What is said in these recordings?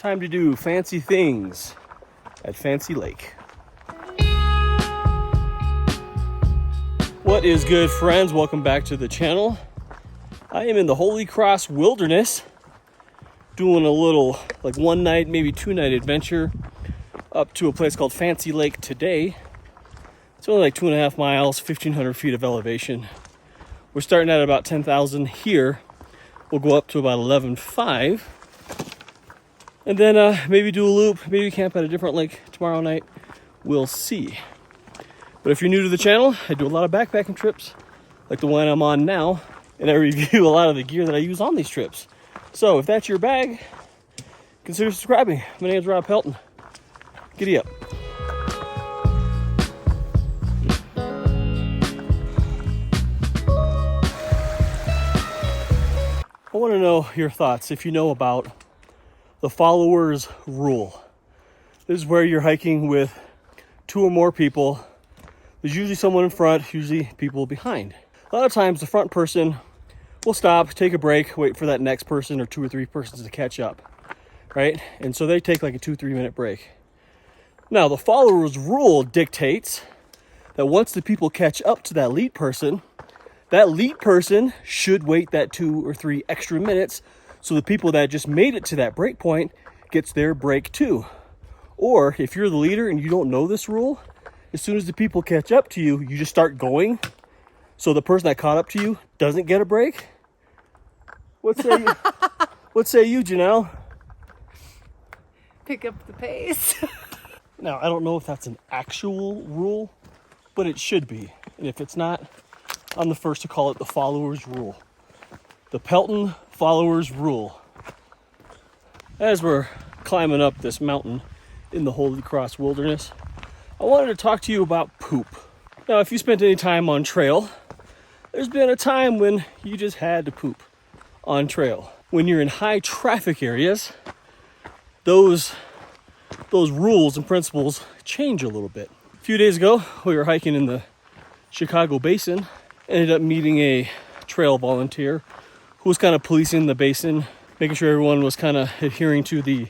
Time to do fancy things at Fancy Lake. What is good, friends? Welcome back to the channel. I am in the Holy Cross Wilderness doing a little like one night, maybe 2-night adventure up to a place called Fancy Lake today. It's only like 2.5 miles, 1,500 feet of elevation. We're starting at about 10,000 here. We'll go up to about 11,500. And then maybe do a loop, maybe camp at a different lake tomorrow night. We'll see. But if you're new to the channel, I do a lot of backpacking trips, like the one I'm on now, and I review a lot of the gear that I use on these trips. So if that's your bag, consider subscribing. My name's Rob Pelton. Giddy up. I want to know your thoughts if you know about the followers rule. This is where you're hiking with 2 or more people. There's usually someone in front, usually people behind. A lot of times the front person will stop, take a break, wait for that next person or 2 or 3 persons to catch up, right? And so they take like a 2-3 minute break. Now the followers rule dictates that once the people catch up to that lead person should wait that 2 or 3 extra minutes so the people that just made it to that break point gets their break too. Or if you're the leader and you don't know this rule, as soon as the people catch up to you, you just start going. So the person that caught up to you doesn't get a break. What say you, Janelle? Pick up the pace. Now, I don't know if that's an actual rule, but it should be. And if it's not, I'm the first to call it the followers rule. The Pelton followers rule. As we're climbing up this mountain in the Holy Cross Wilderness, I wanted to talk to you about poop. Now, if you spent any time on trail, there's been a time when you just had to poop on trail. When you're in high traffic areas, those rules and principles change a little bit. A few days ago, we were hiking in the Chicago Basin, ended up meeting a trail volunteer who was kind of policing the basin, making sure everyone was kind of adhering to the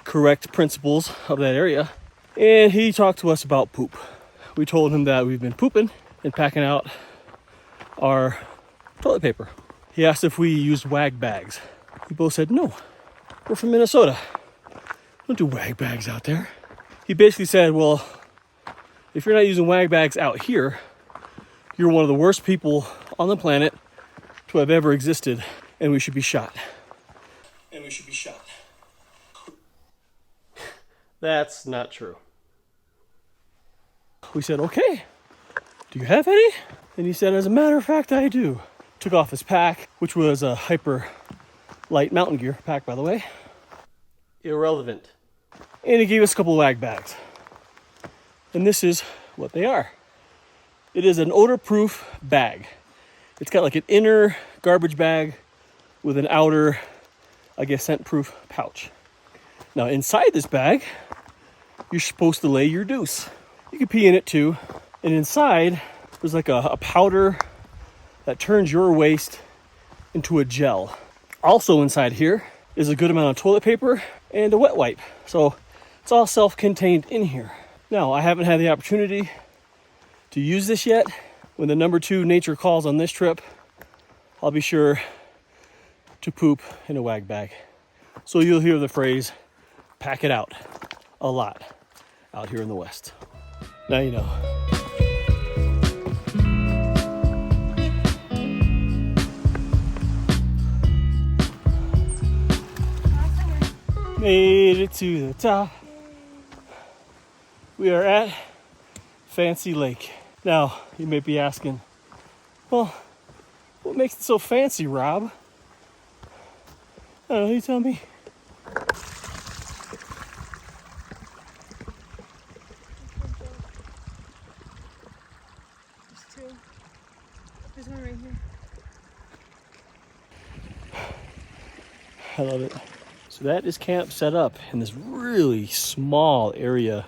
correct principles of that area. And he talked to us about poop. We told him that we've been pooping and packing out our toilet paper. He asked if we used wag bags. We both said, no, we're from Minnesota. We don't do wag bags out there. He basically said, well, if you're not using wag bags out here, you're one of the worst people on the planet to have ever existed, and we should be shot. That's not true. We said, okay, do you have any? And he said, as a matter of fact, I do. Took off his pack, which was a hyper light mountain gear pack, by the way. Irrelevant. And he gave us a couple of wag bags. And this is what they are. It is an odor-proof bag. It's got like an inner garbage bag with an outer, I guess, scent-proof pouch. Now inside this bag, you're supposed to lay your deuce. You can pee in it too. And inside, there's like a powder that turns your waste into a gel. Also inside here is a good amount of toilet paper and a wet wipe. So it's all self-contained in here. Now, I haven't had the opportunity to use this yet. When the number 2 nature calls on this trip, I'll be sure to poop in a wag bag. So you'll hear the phrase, pack it out, a lot out here in the West. Now you know. Made it to the top. We are at Fancy Lake. Now, you may be asking, well, what makes it so fancy, Rob? I don't know, you tell me. There's 2. There's one right here. I love it. So that is camp set up in this really small area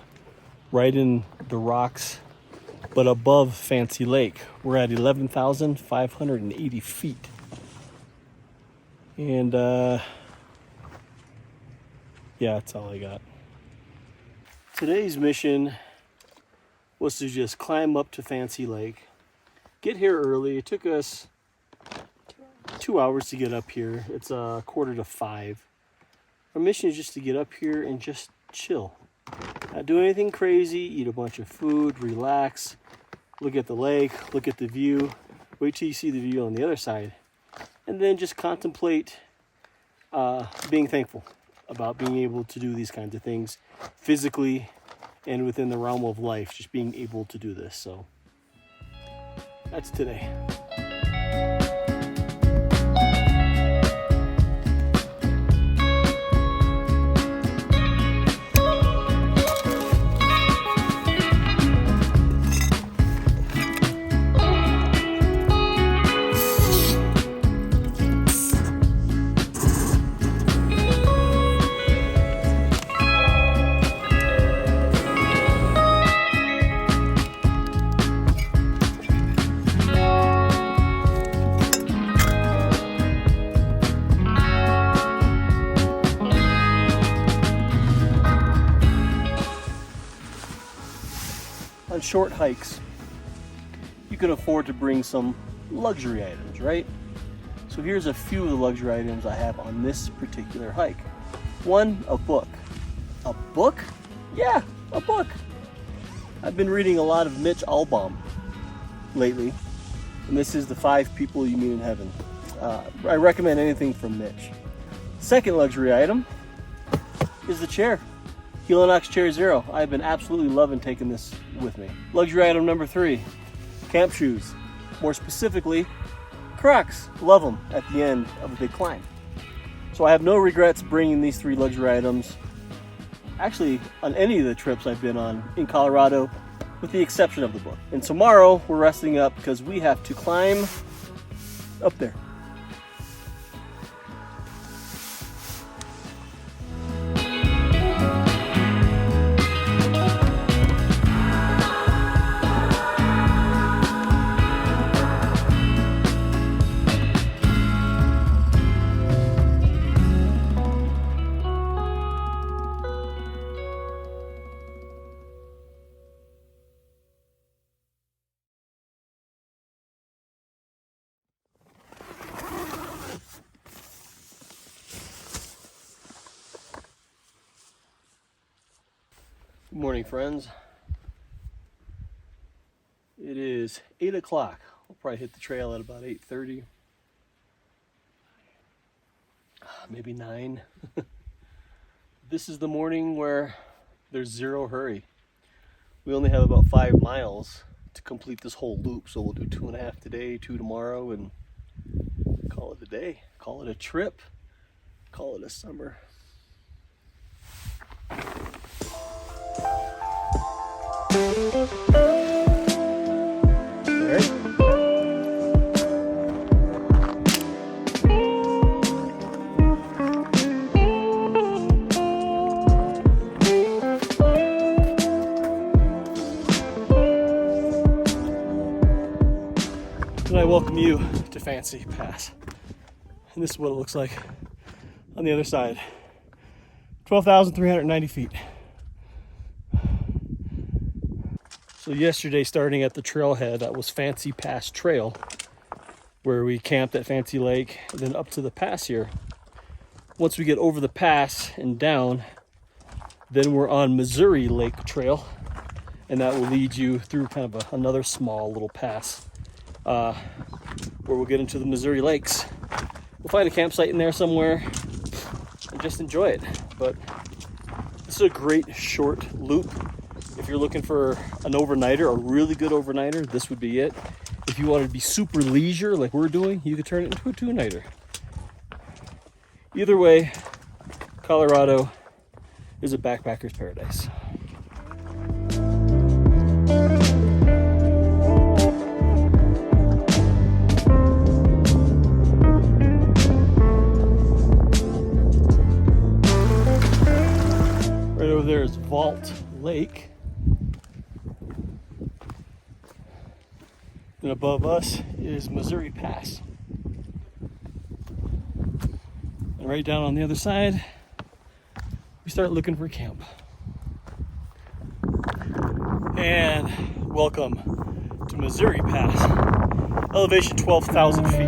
right in the rocks, but above Fancy Lake. We're at 11,580 feet. And Yeah, that's all I got. Today's mission was to just climb up to Fancy Lake, get here early. It took us 2 hours to get up here. It's 4:45. Our mission is just to get up here and just chill. Not do anything crazy, eat a bunch of food, relax, look at the lake, look at the view, wait till you see the view on the other side, and then just contemplate being thankful about being able to do these kinds of things physically and within the realm of life, just being able to do this. So that's today. On short hikes, you can afford to bring some luxury items, right? So here's a few of the luxury items I have on this particular hike. One, a book. A book? Yeah, a book. I've been reading a lot of Mitch Albom lately, and this is The 5 People You Meet in Heaven. I recommend anything from Mitch. Second luxury item is the chair. Helinox Chair Zero. I've been absolutely loving taking this with me. Luxury item number 3, camp shoes. More specifically, Crocs. Love them at the end of a big climb. So I have no regrets bringing these 3 luxury items, actually on any of the trips I've been on in Colorado, with the exception of the book. And tomorrow we're resting up because we have to climb up there. Good morning, friends. It is 8 o'clock. We'll probably hit the trail at about 8:30, maybe 9. This is the morning where there's zero hurry. We only have about 5 miles to complete this whole loop, so we'll do 2.5 today, 2 tomorrow, and call it a day. Call it a trip. Call it a summer. All right. And I welcome you to Fancy Pass. And this is what it looks like on the other side. 12,390 feet. So yesterday, starting at the trailhead, that was Fancy Pass Trail, where we camped at Fancy Lake, and then up to the pass here. Once we get over the pass and down, then we're on Missouri Lake Trail, and that will lead you through kind of another small little pass, where we'll get into the Missouri Lakes. We'll find a campsite in there somewhere and just enjoy it. But this is a great short loop. If you're looking for an overnighter, a really good overnighter, this would be it. If you wanted to be super leisure like we're doing, you could turn it into a 2-nighter. Either way, Colorado is a backpacker's paradise. Right over there is Vault Lake. And above us is Missouri Pass. And right down on the other side, we start looking for camp. And welcome to Missouri Pass, elevation 12,000 feet.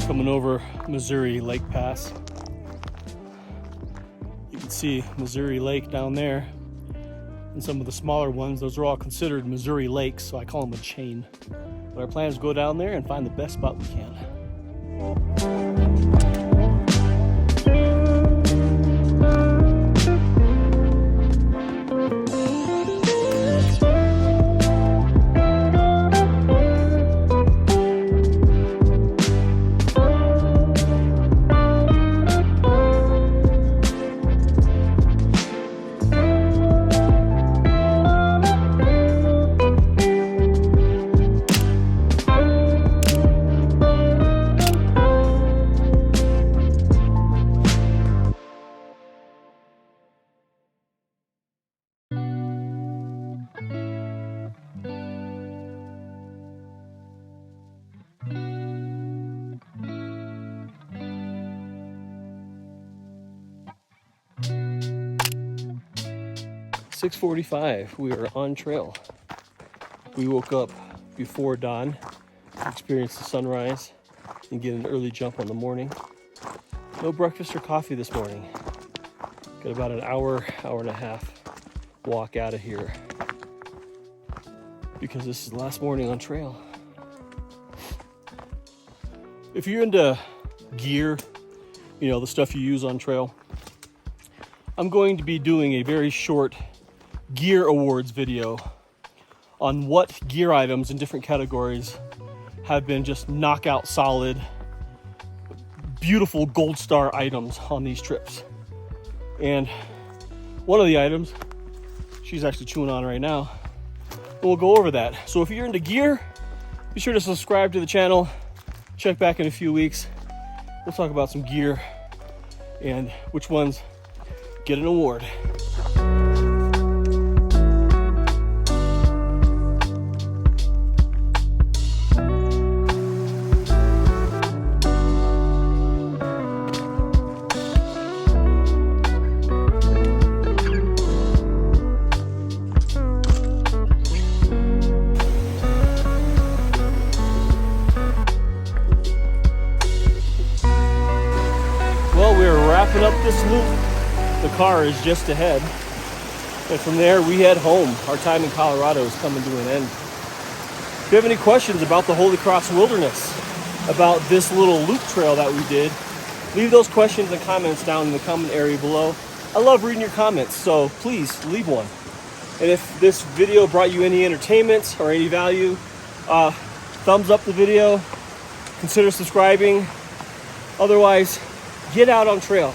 Coming over Missouri Lake Pass. You can see Missouri Lake down there, and some of the smaller ones. Those are all considered Missouri lakes, so I call them a chain. But our plan is to go down there and find the best spot we can. 6:45, we are on trail. We woke up before dawn, experienced the sunrise, and get an early jump on the morning. No breakfast or coffee this morning. Got about an hour and a half walk out of here because this is the last morning on trail. If you're into gear, you know, the stuff you use on trail, I'm going to be doing a very short gear awards video on what gear items in different categories have been just knockout solid, beautiful gold star items on these trips. And one of the items, she's actually chewing on right now, and we'll go over that. So if you're into gear, be sure to subscribe to the channel. Check back in a few weeks. We'll talk about some gear and which ones get an award. Well, we're wrapping up this loop. The car is just ahead. And from there, we head home. Our time in Colorado is coming to an end. If you have any questions about the Holy Cross Wilderness, about this little loop trail that we did, leave those questions and comments down in the comment area below. I love reading your comments, so please leave one. And if this video brought you any entertainment or any value, thumbs up the video, consider subscribing. Otherwise, get out on trail.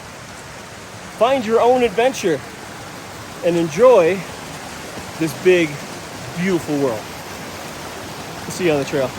Find your own adventure and enjoy this big, beautiful world. We'll see you on the trail.